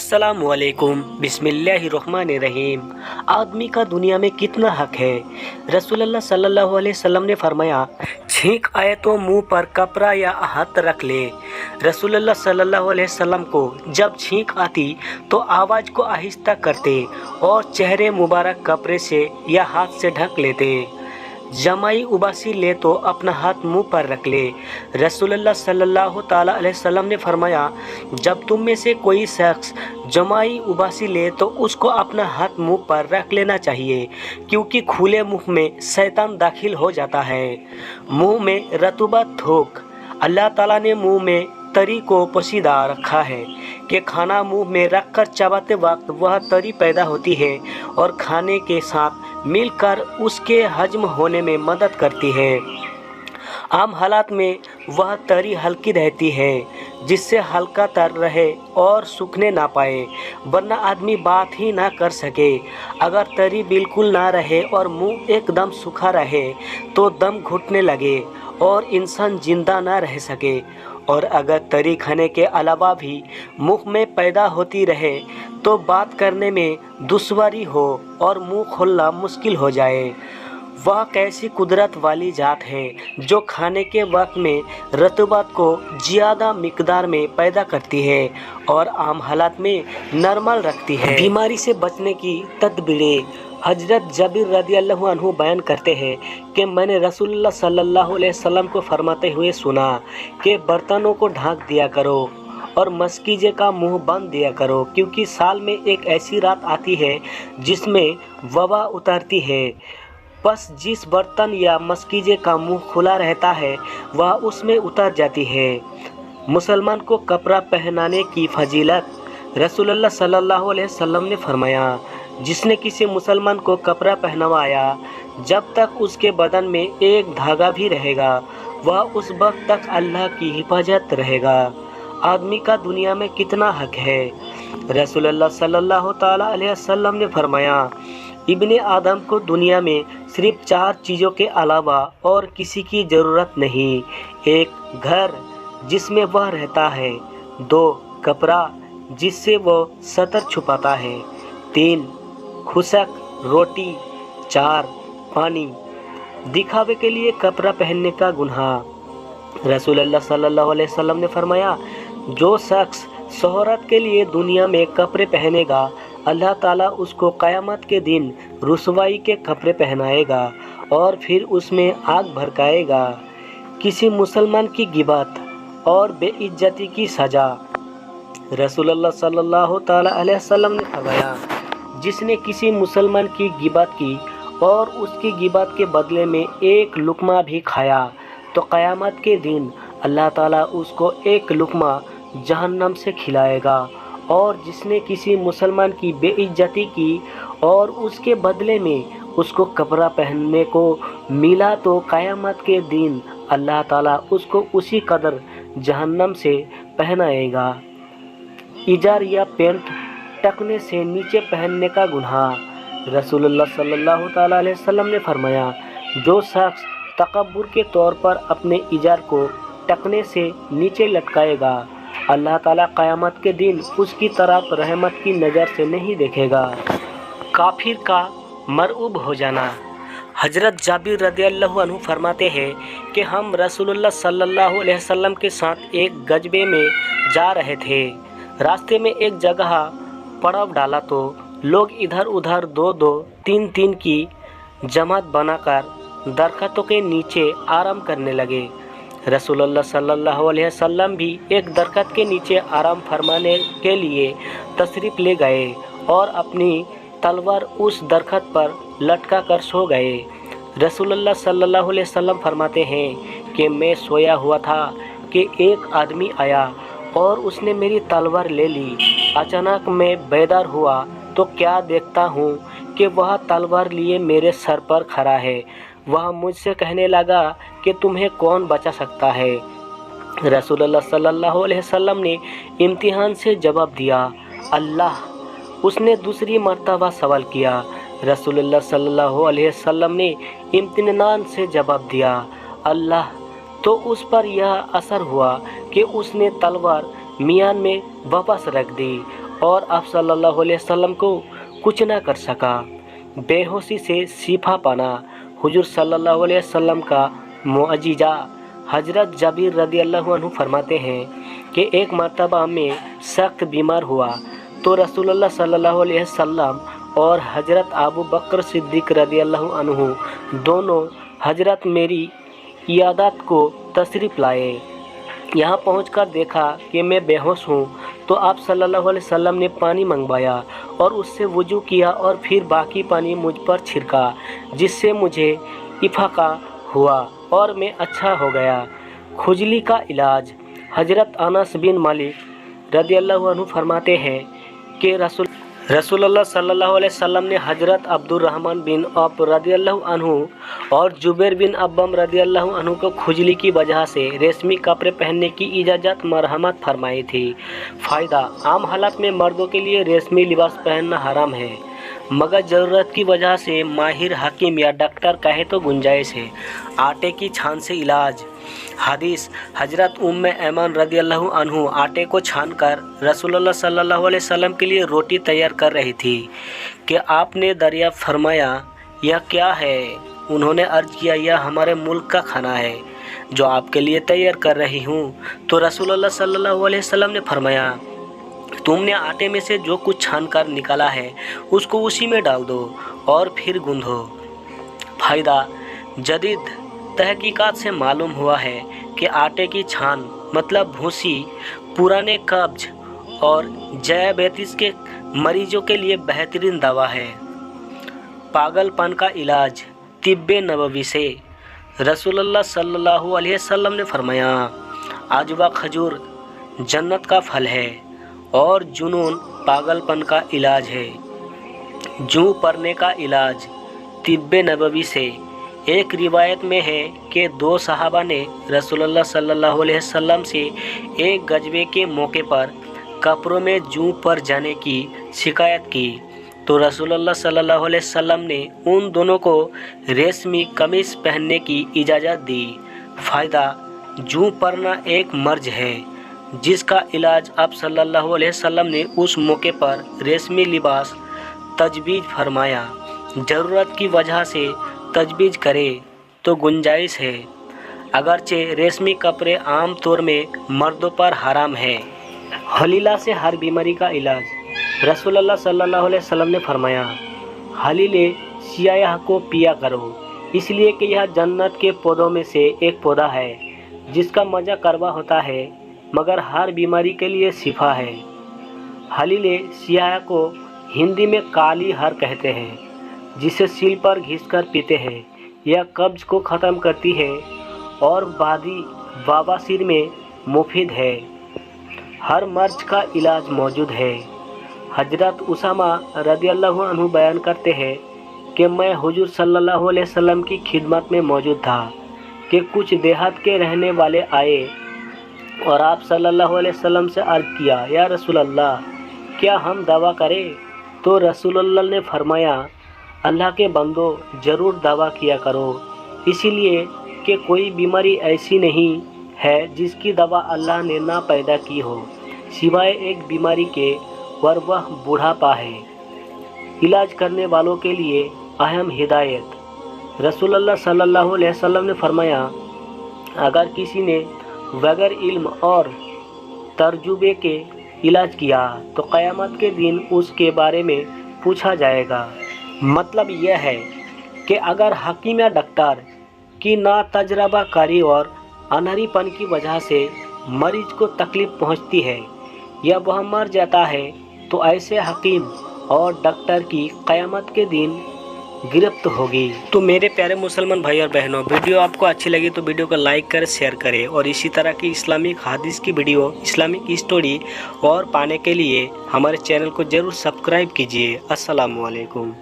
अस्सलामुअलैकुम बिस्मिल्लाहिर्रहमानिर्रहीम। आदमी का दुनिया में कितना हक है। रसूलुल्लाह सल्लल्लाहु अलैहि वसल्लम ने फरमाया, छींक आए तो मुंह पर कपड़ा या हाथ रख ले। रसूलुल्लाह सल्लल्लाहु अलैहि वसल्लम को जब छींक आती तो आवाज़ को आहिस्ता करते और चेहरे मुबारक कपड़े से या हाथ से ढक लेते। जमाई उबासी ले तो अपना हाथ मुंह पर रख ले। रसूलुल्लाह सल्लल्लाहु ताला अलैहि वसल्लम ने फरमाया, जब तुम में से कोई शख्स जमाई उबासी ले तो उसको अपना हाथ मुंह पर रख लेना चाहिए, क्योंकि खुले मुंह में शैतान दाखिल हो जाता है। मुंह में रतूबत थूक। अल्लाह ताला ने मुंह में तरी को पोशीदा रखा है कि खाना मुंह में रखकर चबाते वक्त वह तरी पैदा होती है और खाने के साथ मिलकर उसके हजम होने में मदद करती है। आम हालात में वह तरी हल्की रहती है, जिससे हल्का तर रहे और सूखने ना पाए, वरना आदमी बात ही ना कर सके। अगर तरी बिल्कुल ना रहे और मुंह एकदम सूखा रहे तो दम घुटने लगे और इंसान जिंदा ना रह सके। और अगर तरी खाने के अलावा भी मुंह में पैदा होती रहे तो बात करने में दुश्वारी हो और मुंह खोलना मुश्किल हो जाए। वह कैसी कुदरत वाली जात है जो खाने के वक्त में रतूबत को ज़्यादा मिकदार में पैदा करती है और आम हालात में नॉर्मल रखती है। बीमारी से बचने की तदबीरें। हजरत जाबिर रदियल्लाहु अन्हु बयान करते हैं कि मैंने रसूलुल्लाह सल्लल्लाहु अलैहि वसल्लम को फरमाते हुए सुना कि बर्तनों को ढक दिया करो और मस्कीजे का मुंह बंद दिया करो, क्योंकि साल में एक ऐसी रात आती है जिसमें वबा उतरती है। बस जिस बर्तन या मस्कीजे का मुंह खुला रहता है वह उसमें उतर जाती है। मुसलमान को कपड़ा पहनाने की फजीलत। रसूलुल्लाह सल्लल्लाहु अलैहि वसल्लम ने फरमाया, जिसने किसी मुसलमान को कपड़ा पहनवाया, जब तक उसके बदन में एक धागा भी रहेगा वह उस वक्त तक अल्लाह की हिफाजत रहेगा। आदमी का दुनिया में कितना हक है। रसूलुल्लाह सल्लल्लाहु ताला अलैहि वसल्लम ने फरमाया, इब्ने आदम को दुनिया में सिर्फ 4 चीज़ों के अलावा और किसी की ज़रूरत नहीं। 1 घर जिसमें वह रहता है, 2 कपड़ा जिससे वह सतर छुपाता है, 3 खुशक रोटी, 4 पानी। दिखावे के लिए कपड़ा पहनने का गुनाह। रसूलुल्लाह सल्लल्लाहु अलैहि वसल्लम ने फरमाया, जो शख्स शोहरत के लिए दुनिया में कपड़े पहनेगा अल्लाह ताला उसको क़यामत के दिन रुसवाई के कपड़े पहनाएगा और फिर उसमें आग भड़काएगा। किसी मुसलमान की गिबत और बेइज्जती की सज़ा। रसूलुल्लाह सल्लल्लाहु ताला अलैहि वसल्लम ने फरमाया, जिसने किसी मुसलमान की गिबत की और उसकी गिबत के बदले में एक लुक़मा भी खाया तो क़यामत के दिन अल्लाह ताला उसको एक लुक़मा जहन्नम से खिलाएगा। और जिसने किसी मुसलमान की बेइज्जती की और उसके बदले में उसको कपड़ा पहनने को मिला तो क़यामत के दिन अल्लाह ताला उसको उसी कदर जहन्नम से पहनाएगा। इजार या पेंट टकने से नीचे पहनने का गुनाह। रसूलुल्लाह सल्लल्लाहु ताला अलैहि वसल्लम ने फरमाया, जो शख्स तकब्बुर के तौर पर अपने इजार को टकने से नीचे लटकाएगा अल्लाह ताला क़यामत के दिन उसकी तरफ रहमत की नज़र से नहीं देखेगा। काफिर का मरऊब हो जाना। हजरत जाबिर रदियल्लाहु अन्हु फरमाते हैं कि हम रसूलुल्लाह सल्लल्लाहु अलैहि वसल्लम के साथ एक गजबे में जा रहे थे। रास्ते में एक जगह पड़ाव डाला तो लोग इधर उधर 2-2, 3-3 की जमात बनाकर दरख्तों के नीचे आराम करने लगे। रसूलुल्लाह सल्लल्लाहु अलैहि वसल्लम भी एक दरख्त के नीचे आराम फरमाने के लिए तशरीफ़ ले गए और अपनी तलवार उस दरख्त पर लटका कर सो गए। रसूलुल्लाह सल्लल्लाहु अलैहि वसल्लम फरमाते हैं कि मैं सोया हुआ था कि एक आदमी आया और उसने मेरी तलवार ले ली। अचानक मैं बेदार हुआ तो क्या देखता हूँ कि वह तलवार लिए मेरे सर पर खड़ा है। वह मुझसे कहने लगा कि तुम्हें कौन बचा सकता है। रसूलुल्लाह सल्लल्लाहु अलैहि वसल्लम ने इम्तिहान से जवाब दिया, अल्लाह। उसने दूसरी मर्तबा सवाल किया। रसूलुल्लाह सल्लल्लाहु अलैहि वसल्लम ने इम्तिनान से जवाब दिया, अल्लाह। तो उस पर यह असर हुआ कि उसने तलवार मियान में वापस रख दी और आप सल्लल्लाहु अलैहि वसल्लम को कुछ ना कर सका। बेहोशी से शिफा पाना हुजूर सल्लल्लाहु अलैहि वसल्लम का मुअजिज़ा। हज़रत जाबिर रदियल्लाहु अन्हु फरमाते हैं कि एक मर्तबा में सख्त बीमार हुआ तो रसूलुल्लाह सल्लल्लाहु अलैहि वसल्लम और हज़रत अबू बकर सिद्दीक़ रदियल्लाहु अन्हु दोनों हज़रत मेरी इयादत को तशरीफ़ लाए। यहाँ पहुंचकर देखा कि मैं बेहोश हूँ तो आप सल्लल्लाहु अलैहि वसल्लम ने पानी मंगवाया और उससे वुज़ू किया और फिर बाकी पानी मुझ पर छिड़का, जिससे मुझे इफ़ाक़ा हुआ और मैं अच्छा हो गया। खुजली का इलाज। हज़रत अनस बिन मालिक रदियल्लाहु अन्हु फरमाते हैं कि रसूलुल्लाह सल्लल्लाहु अलैहि वसल्लम ने हज़रत अब्दुर्रहमान बिन औफ रदियल्लाहु अन्हु और जुबैर बिन अब्बम रदियल्लाहु अन्हु को खुजली की वजह से रेशमी कपड़े पहनने की इजाज़त मरहमत फरमाई थी। फ़ायदा। आम हालत में मर्दों के लिए रेशमी लिबास पहनना हराम है, मगर ज़रूरत की वजह से माहिर हकीम या डॉक्टर कहे तो गुंजाइश है। आटे की छान से इलाज। हदीस। हज़रत उम्मे ऐमन रदियल्लाहु अन्हु आटे को छानकर रसूलुल्लाह सल्लल्लाहु अलैहि वसल्लम के लिए रोटी तैयार कर रही थी कि आपने दरियाफ़्त फरमाया, यह क्या है? उन्होंने अर्ज़ किया, यह हमारे मुल्क का खाना है जो आपके लिए तैयार कर रही हूँ। तो रसूलुल्लाह सल्लल्लाहु अलैहि वसल्लम ने फरमाया, तुमने आटे में से जो कुछ छान कर निकाला है उसको उसी में डाल दो और फिर गूंथो। फ़ायदा। जदीद तहकीकात से मालूम हुआ है कि आटे की छान मतलब भूसी पुराने कब्ज और डायबिटीज़ के मरीजों के लिए बेहतरीन दवा है। पागलपन का इलाज। तिब्बे नबवी से रसूलुल्लाह सल्लल्लाहु अलैहि वसल्लम ने फरमाया, आजवा खजूर जन्नत का फल है और जुनून पागलपन का इलाज है। जूं पड़ने का इलाज। तिब्बे नबवी से एक रिवायत में है कि दो सहाबा ने रसूलुल्लाह सल्लल्लाहु अलैहि वसल्लम से एक गजबे के मौके पर कपड़ों में जूं पड़ जाने की शिकायत की तो रसूलुल्लाह सल्लल्लाहु अलैहि वसल्लम ने उन दोनों को रेशमी कमीज़ पहनने की इजाज़त दी। फ़ायदा। जूं पड़ना एक मर्ज है जिसका इलाज आप सल्लल्लाहु अलैहि वसल्लम ने उस मौके पर रेशमी लिबास तजवीज़ फरमाया। ज़रूरत की वजह से तजवीज़ करे तो गुंजाइश है, अगरचे रेशमी कपड़े आम तौर में मर्दों पर हराम है। हलीला से हर बीमारी का इलाज। रसूलुल्लाह सल्लल्लाहु अलैहि वसल्लम ने फरमाया, हलीले सियाह को पिया करो, इसलिए कि यह जन्नत के पौधों में से एक पौधा है जिसका मज़ा कड़वा होता है मगर हर बीमारी के लिए शिफा है। हलीले सियाह को हिंदी में काली हर कहते हैं, जिसे सील पर घिसकर पीते हैं। यह कब्ज को ख़त्म करती है और बवासीर में मुफीद है। हर मर्ज का इलाज मौजूद है। हज़रत उसामा रदियल्लाहु अन्हु बयान करते हैं कि मैं हुजूर सल्लल्लाहु अलैहि वसल्लम की खिदमत में मौजूद था कि कुछ देहात के रहने वाले आए और आप सल्लल्लाहु अलैहि वसल्लम से अर्ज़ किया, या रसूलल्लाह, क्या हम दवा करें? तो रसूलुल्लाह ने फरमाया, अल्लाह के बंदो ज़रूर दवा किया करो, इसीलिए कि कोई बीमारी ऐसी नहीं है जिसकी दवा अल्लाह ने ना पैदा की हो, सिवाय एक बीमारी के, और वह बूढ़ापा है। इलाज करने वालों के लिए अहम हिदायत। रसूलुल्लाह सल्लल्लाहु अलैहि वसल्लम ने फरमाया, अगर किसी ने बगैर इल्म और तर्जुबे के इलाज किया तो क़यामत के दिन उसके बारे में पूछा जाएगा। मतलब यह है कि अगर हकीम या डॉक्टर की ना तजर्बा कारी और अनहरीपन की वजह से मरीज को तकलीफ़ पहुंचती है या वह मर जाता है तो ऐसे हकीम और डॉक्टर की क़यामत के दिन गिरफ्त होगी। तो मेरे प्यारे मुसलमान भाई और बहनों, वीडियो आपको अच्छी लगी तो वीडियो को लाइक करें, शेयर करें और इसी तरह की इस्लामिक हदीस की वीडियो, इस्लामिक स्टोरी और पाने के लिए हमारे चैनल को ज़रूर सब्सक्राइब कीजिए। अस्सलामु अलैकुम।